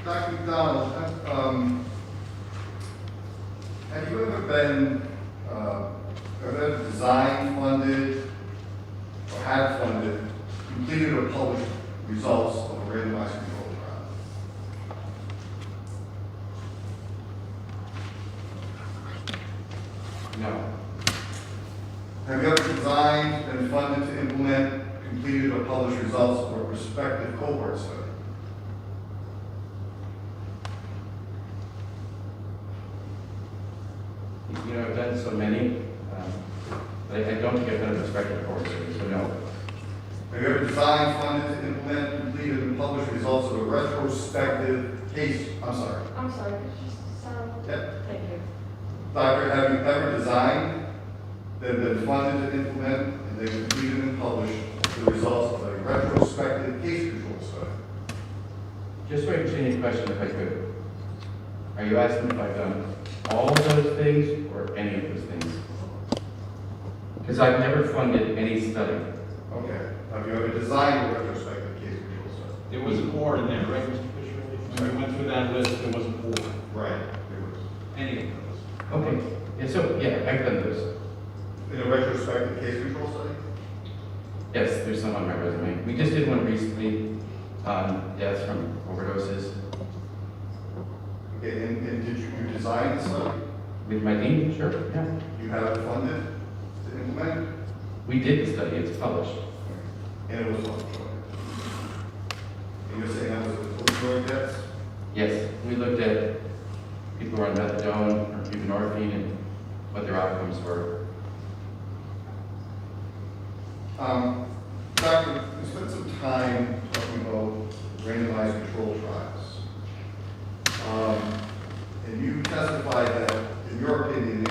Dr. McDonald, have you ever been designed, funded, or had funded, completed or published results of a randomized controlled trial? No. Have you ever designed and funded to implement, completed or published results of a prospective cohort study? You know, I've done so many. I don't think I've done a prospective course, so no. Have you ever designed, funded to implement, completed and published results of a retrospective case? I'm sorry. I'm sorry, could you just sound? Yep. Thank you. Doctor, have you ever designed, then been funded to implement, and then completed and published the results of a retrospective case control study? Just so I understand your question, if I could, are you asking if I've done all of those things or any of those things? Because I've never funded any study. Okay. Have you ever designed a retrospective case control study? There was more in there, right, Mr. Fisher? When we went through that list, there was more. Right. There was. Any of those. Okay. Yeah, so, yeah, I've done those. In a retrospective case control study? Yes, there's some on my resume. We just did one recently on deaths from overdoses Okay, and did you design the study? with my team. Sure, yeah. You have it funded to implement? We did the study, it's published. And it was published. And you're saying that was with opioid deaths? Yes, we looked at people who are on methadone or buprenorphine and what their outcomes were. Doctor, we spent some time talking about randomized control trials. And you testified that, in your opinion,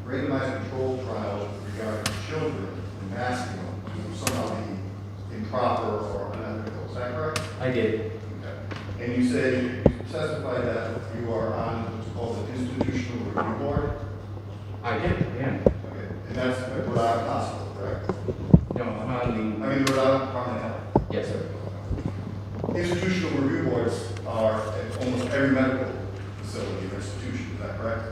randomized control trials with regard to children and masking them would somehow be improper or unethical. Is that correct? I did. Okay. And you say, you testified that you are on what's called the Institutional Review Board? I did, yeah. Okay. And that's at Rhode Island Hospital, correct? No, I'm on I mean, Rhode Island Department of Health. the, yes, sir. Institutional review boards are at almost every medical facility or institution, is that correct?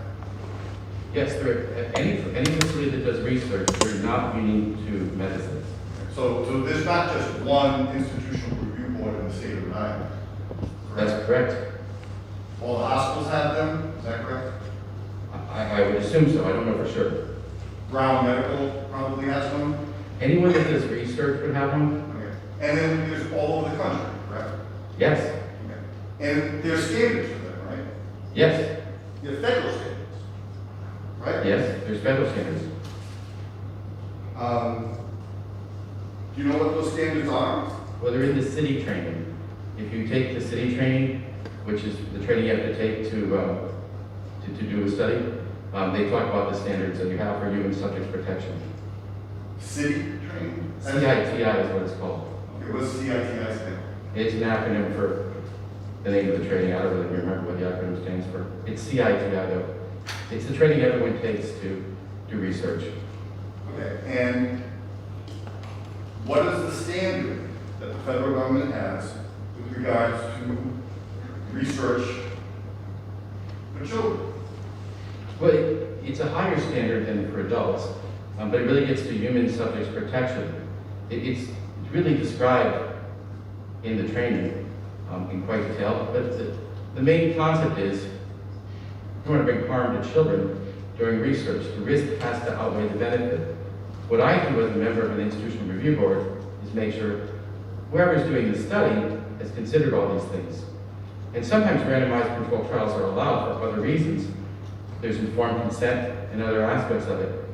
Yes, there, any facility that does research, they're not unique to medicine. So there's not just one institutional review board in the state of Rhode Island? That's correct. All the hospitals have them, is that correct? I would assume so, I don't know for sure. Brown Medical probably has one? Anyone that does research would have one? Okay. And then there's all over the country, correct? Yes, Okay. And there's standards for them, right? yes, There's federal standards, right? yes, there's federal standards. Do you know what those standards are? Well, they're in the city training. If you take the city training, which is the training you have to take to do a study, they talk about the standards that you have for human subject protection. City training? CITI is what it's called. It was CITI stand. It's an acronym for the name of the training. I don't really remember what the acronym stands for. It's CITI though. It's the training everyone takes to do research. Okay, and what is the standard that the federal government has with regards to research for children? Well, it's a higher standard than for adults, but it really gets to human subjects protection. It's really described in the training in quite detail, but the main concept is if you want to bring harm to children during research, the risk has to outweigh the benefit. What I do as a member of an institutional review board is make sure whoever's doing the study has considered all these things. And sometimes randomized controlled trials are allowed for other reasons. There's informed consent and other aspects of it.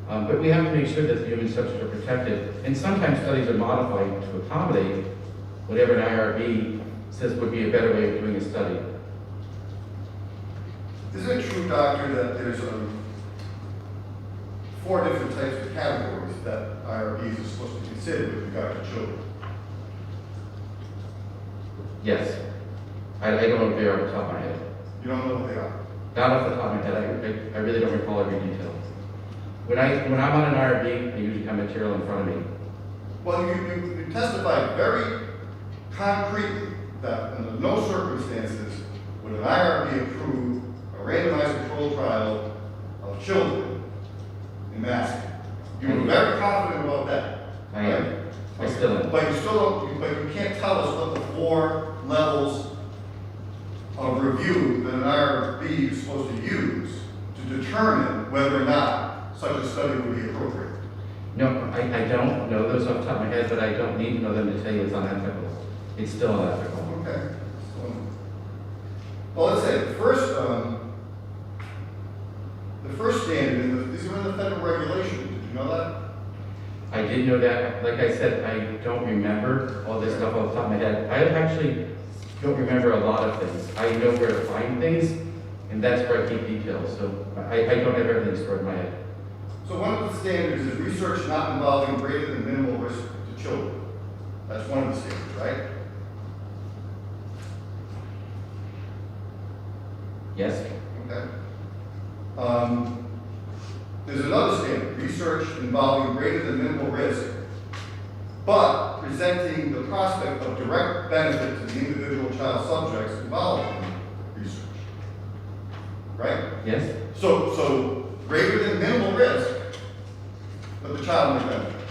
But we have to make sure that the human subjects are protected. And sometimes studies are modified to accommodate whatever an IRB says would be a better way of doing a study. Is it true, doctor, that there's 4 different types of categories that IRBs are supposed to consider with regard to children? Yes. I don't know if they're off the top of my head. You don't know what they are? Not off the top of my head. I really don't recall every detail. When I'm on an IRB, I usually have material in front of me. Well, you testified very concretely that under no circumstances would an IRB approve a randomized controlled trial of children in masking? You were very confident about that. I am. I still am. But you still don't, but you can't tell us what the 4 levels of review that an IRB is supposed to use to determine whether or not such a study would be appropriate. No, I don't know those off the top of my head, but I don't need to know them to tell you it's unethical. It's still unethical. Okay. Well, let's say the first standard, these are in the federal regulations. Did you know that? I did know that. Like I said, I don't remember all this stuff off the top of my head. I actually don't remember a lot of things. I know where to find things, and that's where I keep details. So I don't have everything stored in my head. So one of the standards is research not involving greater than minimal risk to children. That's one of the standards, right? Yes? Okay. There's another standard, research involving greater than minimal risk, but presenting the prospect of direct benefit to the individual child subjects involved in research. Right? Yes? So greater than minimal risk, but the child may benefit.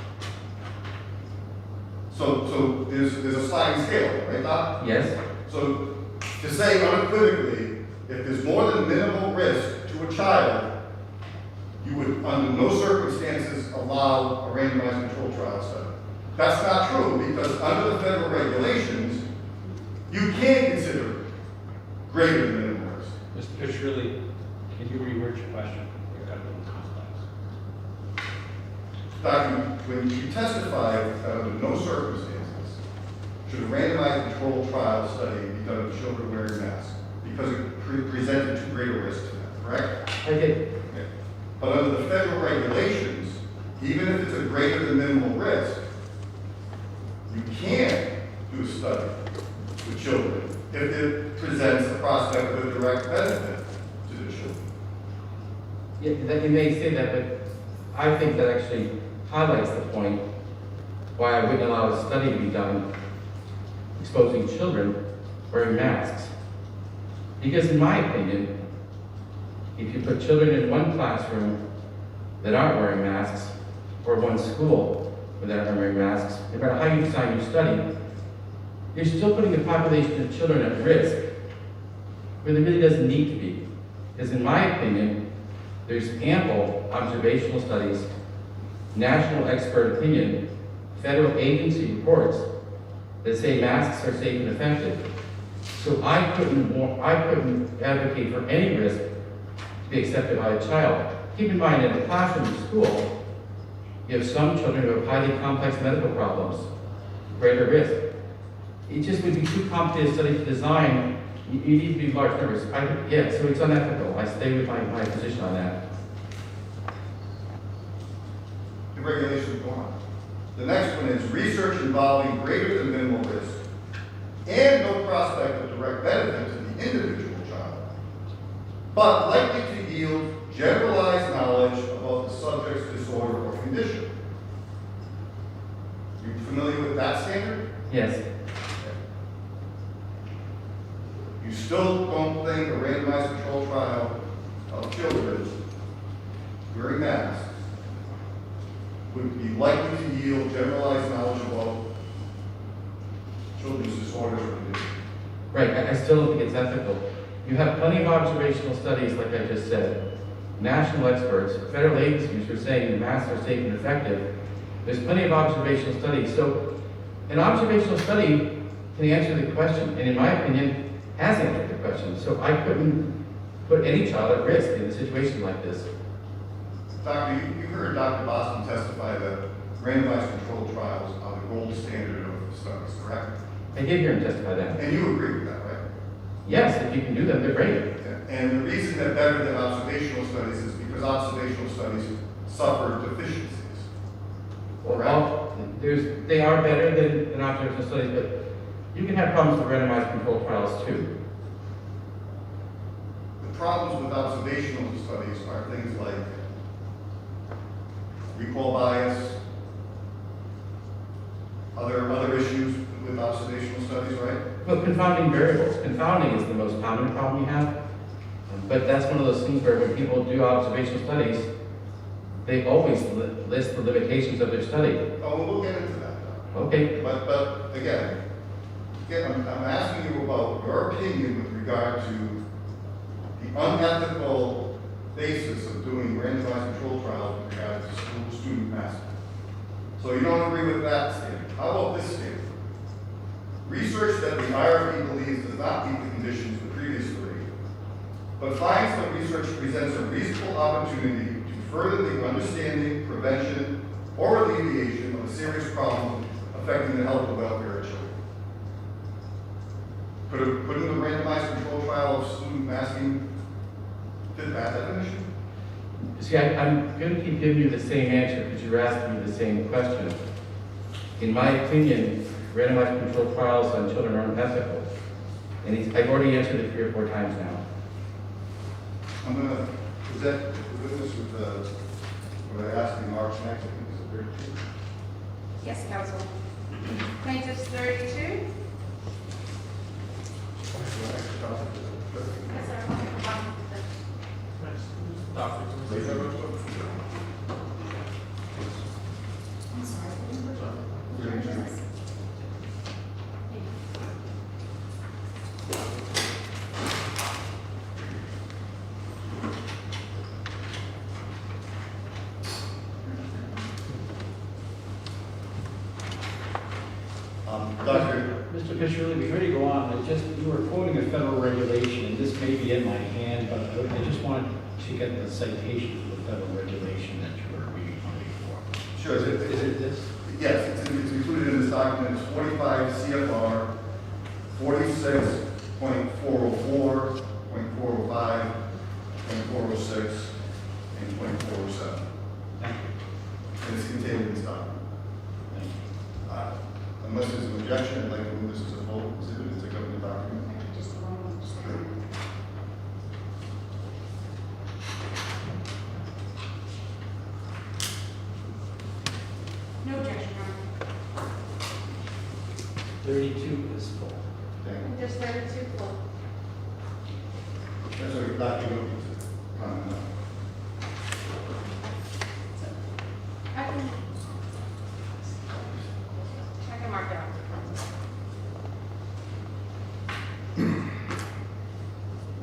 So there's a sliding scale, right, Doc? Yes? So to say unequivocally, if there's more than minimal risk to a child, you would, under no circumstances, allow a randomized controlled trial study. That's not true, because under the federal regulations, you can consider greater than minimal risk. Mr. Fitzgerald, can you reword your question? It got a little complex. Doctor, when you testified that under no circumstances should a randomized controlled trial study be done of children wearing masks, because it presented too great a risk to them, correct? I did. Okay. But under the federal regulations, even if it's a greater than minimal risk, you can do a study with children if it presents the prospect of a direct benefit to the children. Yeah, that you may say that, but I think that actually highlights the point why I wouldn't allow a study to be done exposing children wearing masks. Because in my opinion, if you put children in one classroom that aren't wearing masks, or one school that aren't wearing masks, no matter how you design your study, you're still putting the population of children at risk, where there really doesn't need to be. Because in my opinion, there's ample observational studies, national expert opinion, federal agency reports that say masks are safe and effective. So I couldn't advocate for any risk to be accepted by a child. Keep in mind, in a classroom in school, you have some children who have highly complex medical problems, greater risk. It just would be too complicated a study to design. You need to be large numbers. Yeah, so it's unethical. I stay with my position on that. The regulations go on. The next one is research involving greater than minimal risk and no prospect of direct benefit to the individual child, but likely to yield generalized knowledge about the subject's disorder or condition. You familiar with that standard? Yes. You still don't think a randomized controlled trial of children wearing masks would be likely to yield generalized knowledge about children's disorders or conditions? Right, I still don't think it's ethical. You have plenty of observational studies, like I just said, national experts, federal agencies who are saying masks are safe and effective. There's plenty of observational studies. So an observational study can answer the question, and in my opinion, has answered the question. So I couldn't put any child at risk in a situation like this. Doctor, you heard Dr. Boston testify that randomized controlled trials are the gold standard of studies, correct? I did hear him testify that. And you agree with that, right? Yes, if you can do them, they're great. And the reason they're better than observational studies is because observational studies suffer deficiencies. They are better than observational studies, but you can have problems with randomized controlled trials too. The problems with observational studies are things like recall bias, other issues with observational studies, right? Well, confounding variables. Confounding is the most common problem we have. But that's one of those things where when people do observational studies, they always list the limitations of their study. Oh, we'll get into that, though. Okay, But again, I'm asking you about your opinion with regard to the unethical basis of doing randomized control trials with regard to student massacre. So you don't agree with that statement. How about this statement? Research that the IRB believes does not meet the conditions of the previous three, but finds that research presents a reasonable opportunity to further the understanding, prevention, or alleviation of a serious problem affecting the health and welfare of children. Couldn't the randomized control trial of student masking fit that definition? see, I'm going to keep giving you the same answer because you're asking me the same question. In my opinion, randomized controlled trials on children are unethical. And I've already answered it 3 or 4 times now. I'm going to present the witness with what I asked in March next, I think it's 32. Yes, counsel. Plaintiffs 32. Yes, sir. I'm sorry. Doctor, Mr. Fisherly, before you go on, you were quoting a federal regulation, and this may be in my hand, but I just wanted to get the citation for the federal regulation that you were reading on before. sure, Is it this? yes, it's included in this document. It's 45 CFR 46.404, .405, .406, and .407. Thank you. And it's contained in this document. Thank you. Unless there's an objection, I'd like to move this as a full exhibit, it's a government document. Just a moment. No objection, Your Honor. 32 is full. Thank you. Just 32 full. That's a document. Comment on. I can mark it out.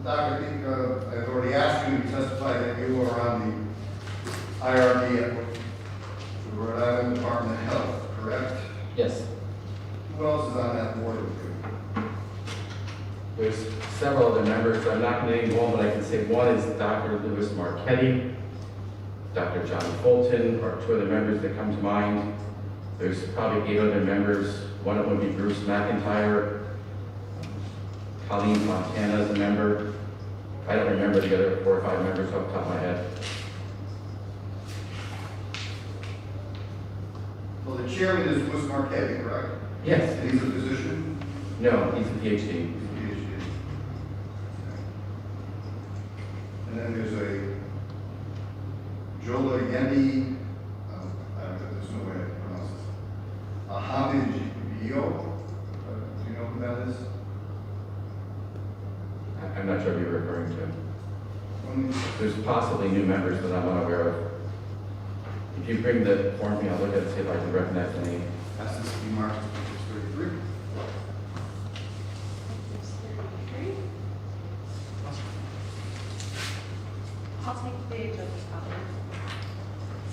Doctor, I think I've already asked you to testify that you are on the IRB at the Rhode Island Department of Health, correct? Yes, Who else is on that board with you? there's several other members. I'm not going to name one, but I can say one is Dr. Louis Marchetti, Dr. John Fulton, are 2 other members that come to mind. There's probably 8 other members. One of them would be Bruce McIntyre. Colleen Fontana is a member. I don't remember the other 4 or 5 members off the top of my head. Well, the chairman is Louis Marquetti, correct? Yes. And he's a physician? No, he's a PhD. He's a PhD. And then there's a Jola Yemi, there's no way to pronounce this. Hamid Bio, do you know who that is? I'm not sure who you're referring to. Um, There's possibly new members that I'm unaware of. If you bring the form to me, I'll look at it, see if I can recognize the name. That's this to be marked as page 33. Plaintiffs 33. I'll take the judge's copy.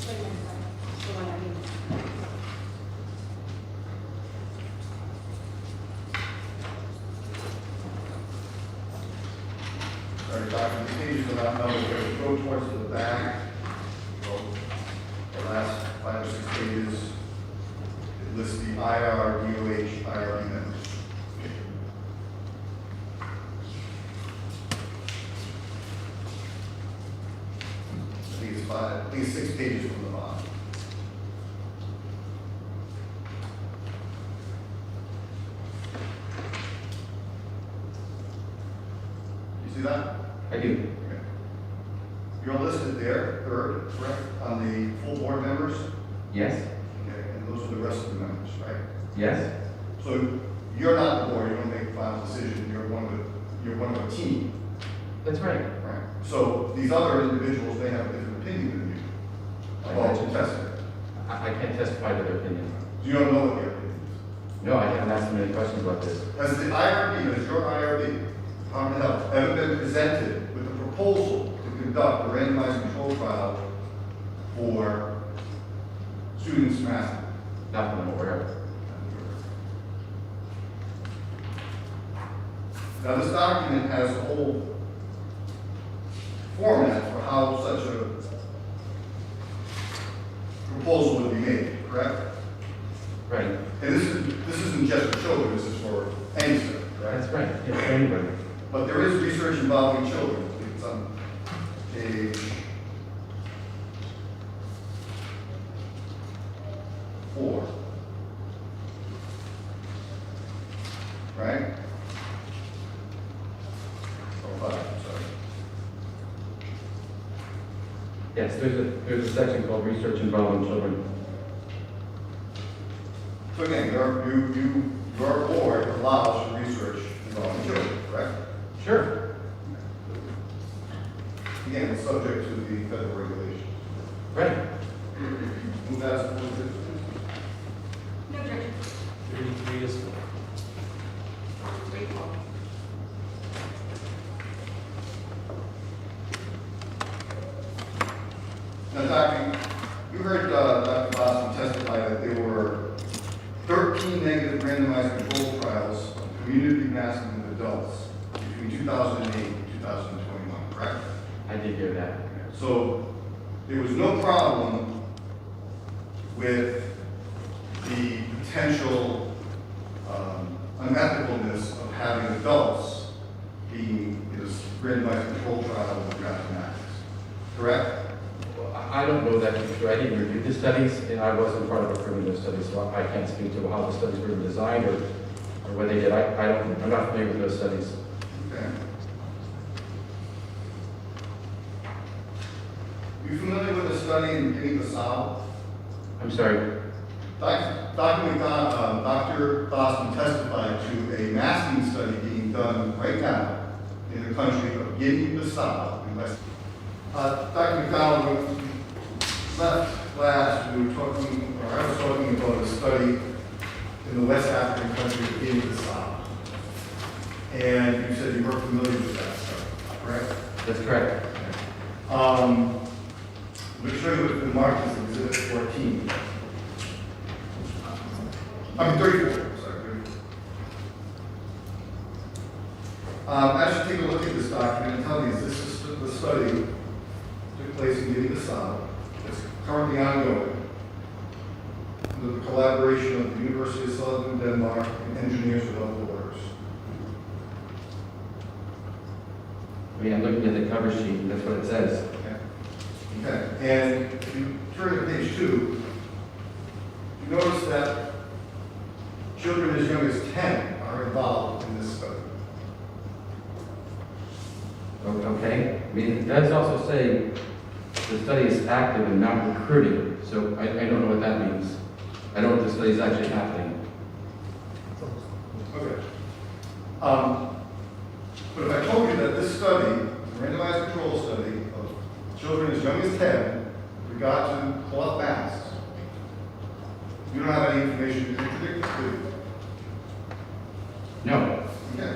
Wait a minute, the one I need. Sorry, Doctor, the pages are not numbered, go towards the back. Well, the last 5 or 6 pages, it lists the IR, DOH, IRB members. I think it's 6 pages from the bottom. You see that? I do. Okay. You're listed there, third, correct, on the full board members? Yes? Okay, and those are the rest of the members, right? Yes? So you're not the board, you don't make final decision, you're one of a team, That's right. right? So these other individuals may have a different opinion than you about the testing. I can't testify to their opinion. You don't know what their opinion is. No, I haven't asked them any questions about this. Has the IRB, has your IRB, Department of Health, ever been presented with a proposal to conduct a randomized control trial for students masking? Not that I'm aware of. Now, this document has a whole format for how such a proposal would be made, correct? Right. And this isn't just for children, this is for any student, correct? That's right. Yeah, for anybody. But there is research involving children. I think it's on page 4. Right? Or 5, sorry. Yes, there's a section called research involving children. So again, your board allows for research involving children, correct? Sure. Again, it's subject to the federal regulations. Right. Move that to No objection. 33 is Recall. Now, Doctor, you heard Dr. Boston testify that there were 13 negative randomized control trials of community masking of adults between 2008 and 2021, correct? I did hear that. So there was no problem with the potential unethicalness of having adults being in this randomized control trial with regard to masks, correct? I don't know that for sure. I didn't review the studies, and I wasn't part of approving those studies, so I can't speak to how the studies were designed or what they did. I'm not familiar with those studies. Okay. You familiar with the study in Guinea-Bissau? I'm sorry. Dr. Boston testified to a masking study being done right now in the country of Guinea-Bissau in West. Dr. McDonald, when we left class, we were talking, or I was talking about a study in the West African country of Guinea-Bissau. And you said you were familiar with that study, correct? That's correct. I'm going to show you what's been marked as Exhibit 14. I mean 34, sorry. 34. As you take a look at this document and tell me, is this the study took place in Guinea-Bissau? It's currently ongoing under the collaboration of the University of Southern Denmark and Engineers Without Borders. I mean, I'm looking at the cover sheet, and that's what it says. Okay, and if you turn to page 2, you notice that children as young as 10 are involved in this study. Okay. I mean, it does also say the study is active and not recruiting, so I don't know what that means. I don't know if the study is actually happening. Okay. But if I told you that this study, randomized control study of children as young as 10, with regard to cloth masks, you don't have any information to contradict this, do you? No. Okay.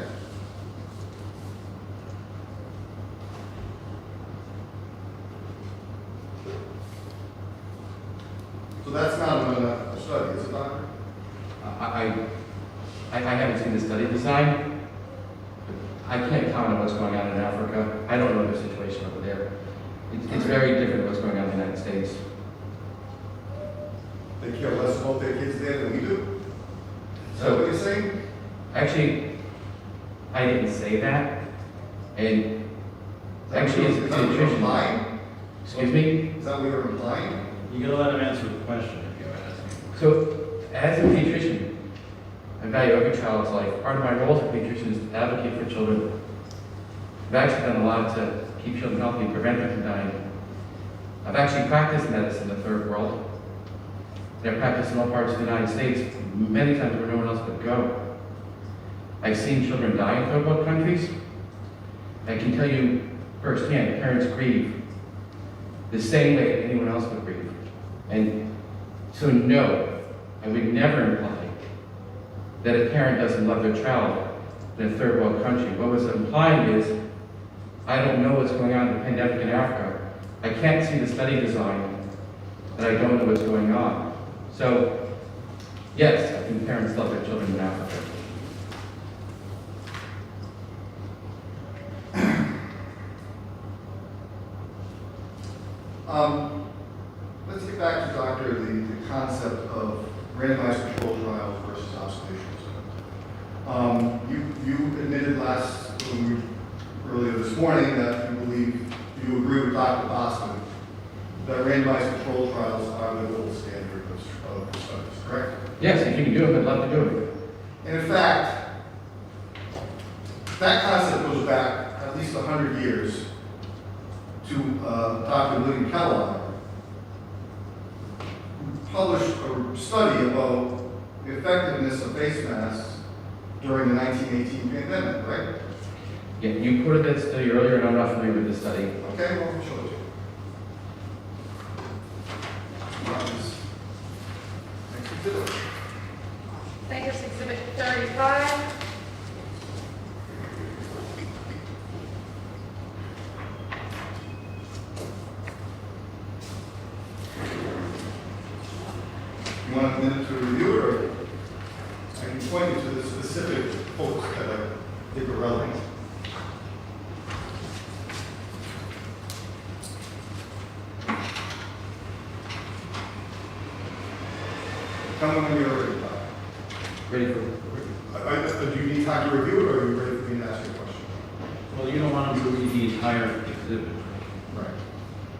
So that's not an unethical study, is it, Doctor? I haven't seen the study design. I can't comment on what's going on in Africa. I don't know the situation over there. It's very different than what's going on in the United States. They care less about their kids there than we do? Is that what you're saying? Actually, I didn't say that. And actually, as a Is that what you're pediatrician, implying? excuse me? Is that what you're implying? You gotta let him answer the question if you ask. So, as a pediatrician, I value every child's life. Part of my role as a pediatrician is to advocate for children. I've actually done a lot to keep children healthy and prevent them from dying. I've actually practiced medicine in the third world. And I've practiced in all parts of the United States, many times where no one else could go. I've seen children die in third world countries. I can tell you firsthand, parents grieve the same way anyone else would grieve. And so no, I would never imply that a parent doesn't love their child in a third world country. What was implying is, I don't know what's going on in the pandemic in Africa. I can't see the study design, and I don't know what's going on. So, yes, I think parents love their children in Africa. Let's get back to Doctor, the concept of randomized controlled trials versus observational studies. You admitted earlier this morning that you believe, you agree with Dr. Boston that randomized controlled trials are the gold standard of studies, correct? Yes, if you can do it, I'd love to do it. And in fact, that concept goes back at least 100 years to Dr. William Kellogg, who published a study about the effectiveness of face masks during the 1918 pandemic, right? Yeah, you quoted that study earlier, and I'm not familiar with the study. Okay, well, I'll show it to you. Next exhibit. Plaintiff's Exhibit 35. You want a minute to review it, or I can point you to the specific quotes that I think are relevant. Tell me when you're ready, Todd. Ready for Do you need time to review it, or are you ready for me to ask you a question? Well, you don't want him to read the entire exhibit. Right.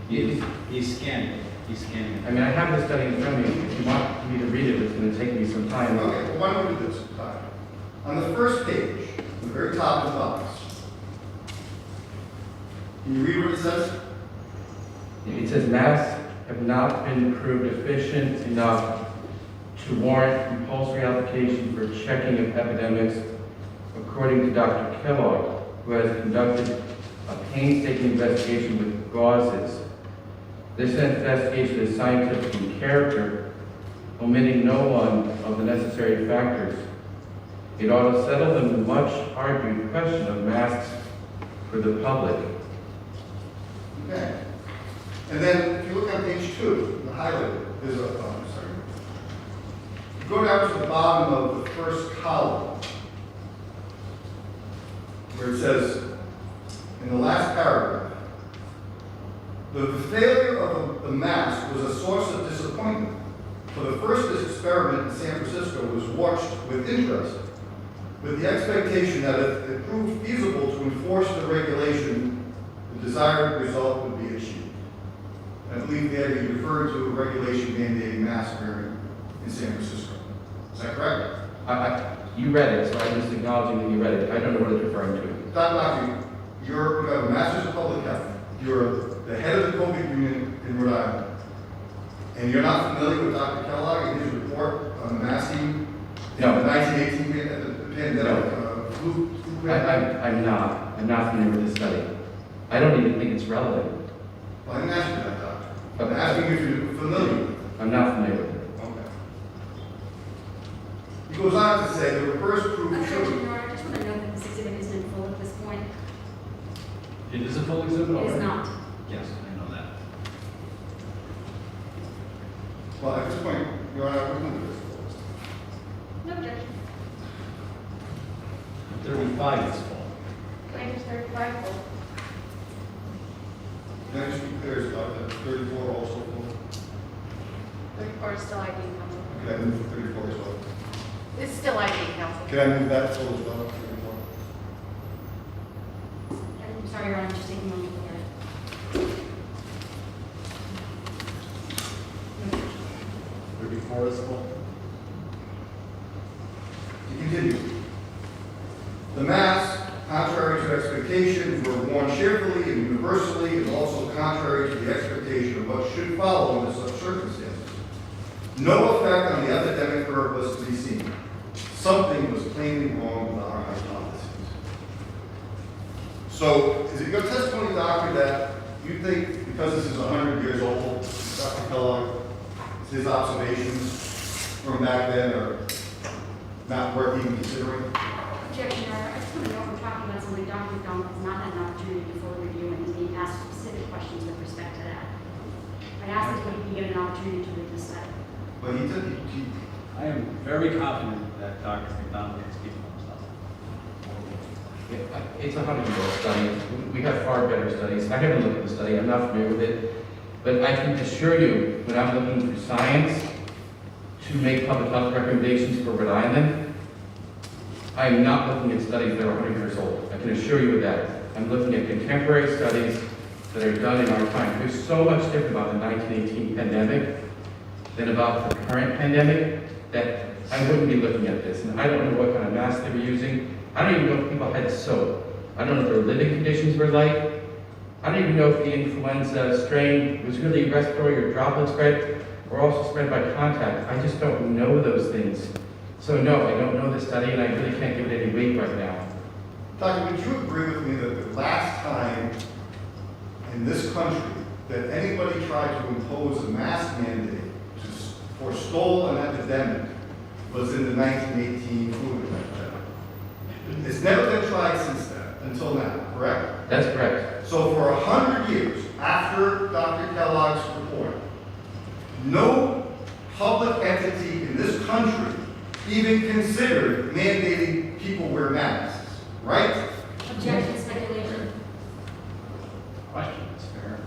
He's scanning it. He's scanning I it. mean, I have the study in front of me. If you want me to read it, it's going to take me some time. Okay, well, why don't we do this, Todd? On the first page, the very top of the box, can you read what it says? It says masks have not been proved efficient enough to warrant compulsory application for checking of epidemics, according to Dr. Kellogg, who has conducted a painstaking investigation with gauzes. This investigation is scientific in character, omitting no one of the necessary factors. It ought to settle the much argued question of masks for the public. Okay. And then, if you look on page 2, the highlighted, there's a, go down to the bottom of the first column, where it says, in the last paragraph, the failure of the mask was a source of disappointment. For the first experiment in San Francisco was watched with interest, with the expectation that if it proved feasible to enforce the regulation, the desired result would be achieved. I believe that he referred to a regulation mandating mask wearing in San Francisco. Is that correct? You read it, so I'm just acknowledging that you read it. I don't know what it's referring to. Dr. You have a Master's of Public Health. You're the head of the COVID unit in Rhode Island. And you're not familiar with Dr. Kellogg and his report on the masking No. in the 1918 pandemic flu pandemic? I'm not familiar with this study. I don't even think it's relevant. Well, I didn't ask you that, Doctor. I'm Okay. asking if you're familiar with it. I'm not familiar with it. Okay. He goes on to say the reverse proof Your shows. Honor, I just want to note that this exhibit isn't in full at this point. It is a full exhibit It already? is not. Yes, I know that. Well, at this point, Your Honor, we're going to do this. No objection. 35 is full. Plaintiff's 35 full. Can I just be clear, is Dr. 34 also full? 34 is still ID counsel. Can I move 34 as well? It's still ID counsel. Can I move that full as well? 34? I'm sorry, Your Honor, just taking a moment to look at it. 34 is full. To continue. The masks, contrary to expectation, were worn cheerfully and universally, and also contrary to the expectation of what should follow under such circumstances. No effect on the epidemic curve was to be seen. Something was plainly wrong with our hypothesis. is it your testimony, doctor, that you think because this is 100 years old, Dr. Kellogg, his observations from back then are not worth even considering? Objection, Your Honor. I just want to know if we're talking about something Dr. McDonald has not had an opportunity to fully review and is being asked specific questions with respect to that. I asked if he be given an opportunity to read the study. But he did, I am very confident that Dr. McDonald can speak for himself. It's a 100-year-old study. We have far better studies. I haven't looked at the study. I'm not familiar with it. But I can assure you, when I'm looking through science to make public health recommendations for Rhode Island, I am not looking at studies that are 100 years old. I can assure you of that. I'm looking at contemporary studies that are done in our time. There's so much different about the 1918 pandemic than about the current pandemic that I wouldn't be looking at this. And I don't know what kind of masks they were using. I don't even know if people had soap. I don't know what their living conditions were like. I don't even know if the influenza strain was really respiratory or droplet spread or also spread by contact. I just don't know those things. So no, I don't know the study and I really can't give it any weight right now. Doctor, would you agree with me that the last time in this country that anybody tried to impose a mask mandate to forestall an epidemic was in the 1918 flu epidemic? It's never been tried since then, until now, correct? That's correct. So for 100 years after Dr. Kellogg's report, no public entity in this country even considered mandating people wear masks, right? Objection, speculation. Question is fair.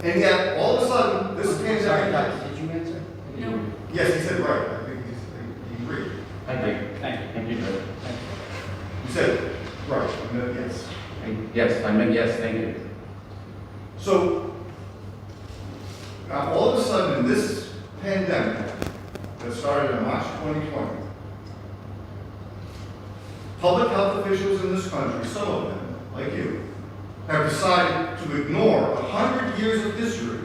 And yet, all of a sudden, this Sorry, pandemic. Doctor, did you answer? No. Yes, he said right. I think he agreed. I agree. Thank you. Thank you, Judge. You said right. You meant yes. Yes, I meant yes, thank you. So, now all of a sudden, in this pandemic that started in March 2020, public health officials in this country, some of them, like you, have decided to ignore 100 years of history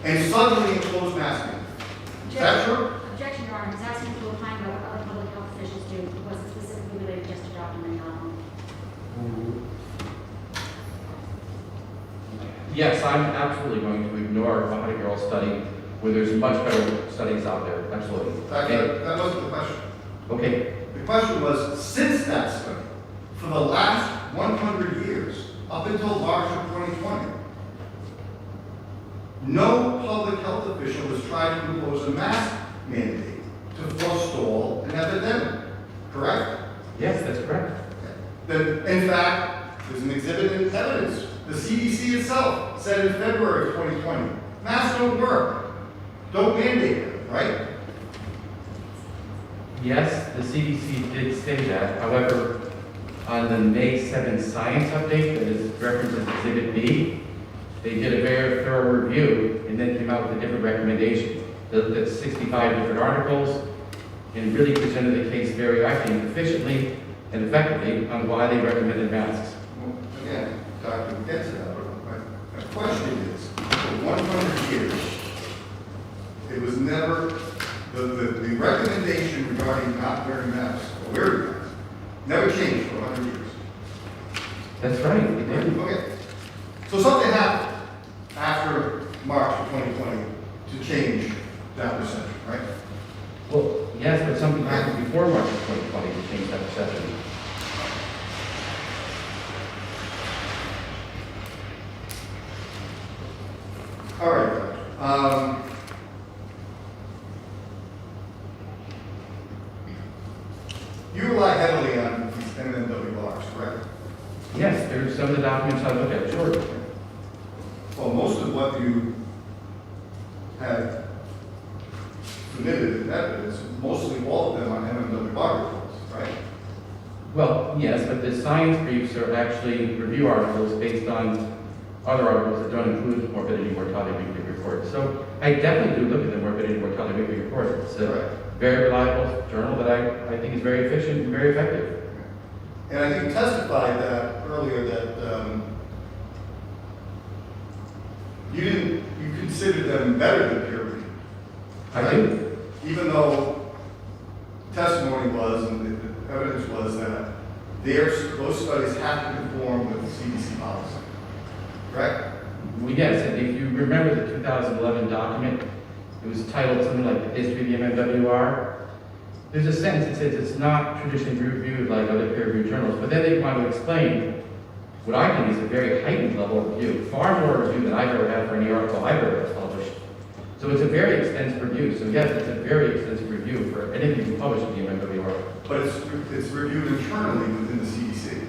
and suddenly impose masking. Is that true? Objection, Your Honor. He's asking to opine about what other public health officials do. It wasn't specifically related just to Dr. McDonald. Yes, I'm absolutely going to ignore a 100-year-old study where there's much better studies out there, absolutely. That wasn't the question. Okay, The question was, since that study, for the last 100 years, up until March of 2020, no public health official has tried to impose a mask mandate to forestall an epidemic, correct? yes, that's correct. That, in fact, there's an exhibit in evidence. The CDC itself said in February of 2020, masks don't work. Don't mandate them, right? Yes, the CDC did say that. However, on the May 7th science update that is referenced as Exhibit B, they did a very thorough review and then came out with a different recommendation. They looked at 65 different articles and really presented the case very, I think, efficiently and effectively on why they recommended masks. Well, again, Doctor, we'll get to that, but my question is, for 100 years, it was never, the recommendation regarding not wearing masks, or wearing masks, never changed for 100 years. That's right, it did. Okay. So something happened after March of 2020 to change that perception, right? Well, yes, but something happened before March of 2020 to change that perception. All right, Doctor. You rely heavily on these MMWRs, correct? Yes, there's some of the documents I looked at, sure. Well, most of what you have submitted in evidence, mostly all of them are MMWR reports, right? Well, yes, but the science briefs are actually review articles based on other articles that don't include morbidity mortality weekly report. So I definitely do look at the morbidity mortality weekly report. It's a Right. very reliable journal that I think is very efficient and very effective. And I think you testified that earlier that you considered them better than peer review. I do. Even though testimony was and the evidence was that those studies have to conform with the CDC policy, correct? Well, yes, and if you remember the 2011 document, it was titled something like the history of the MMWR. There's a sentence that says it's not traditionally reviewed like other peer-reviewed journals, but then they want to explain what I think is a very heightened level of review, far more review than I've ever had for any article I've ever published. So it's a very extensive review. So yes, it's a very extensive review for anything you publish in the MMWR. But it's reviewed internally within the CDC,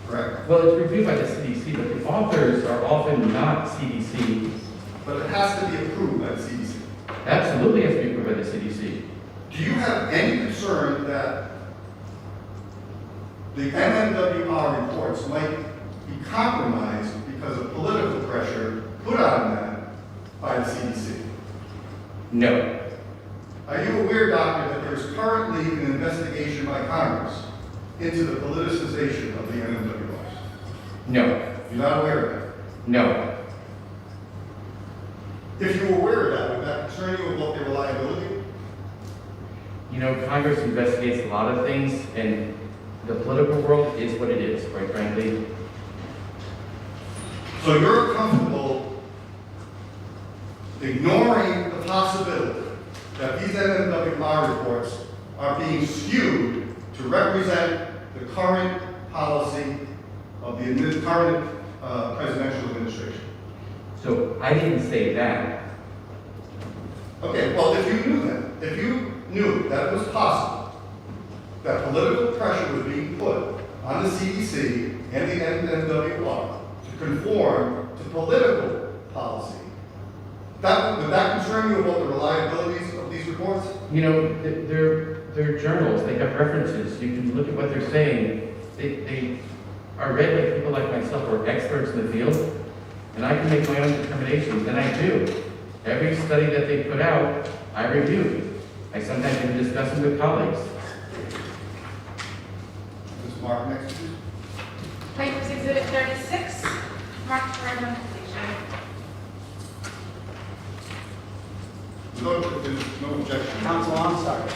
correct? Well, it's reviewed by the CDC, but the authors are often not CDC. But it has to be approved by the CDC. Absolutely has to be approved by the CDC. Do you have any concern that the MMWR reports might be compromised because of political pressure put on them by the CDC? No. Are you aware, Doctor, that there is currently an investigation by Congress into the politicization of the MMWRs? No. You're not aware of that? No. If you were aware of that, would that concern you about their reliability? You know, Congress investigates a lot of things, and the political world is what it is, quite frankly. So you're comfortable ignoring the possibility that these MMWR reports are being skewed to represent the current policy of the current presidential administration? So I didn't say that. Okay, well, if you knew that, if you knew that it was possible that political pressure was being put on the CDC and the MMWR to conform to political policy, would that concern you about the reliabilities of these reports? You know, they're journals. They have references. You can look at what they're saying. They are read by people like myself who are experts in the field, and I can make my own determinations, and I do. Every study that they put out, I review. I sometimes even discuss them with colleagues. Ms. Mark, next, please. Papers Exhibit 36, marked for identification. There's no objection. Council, I'm sorry.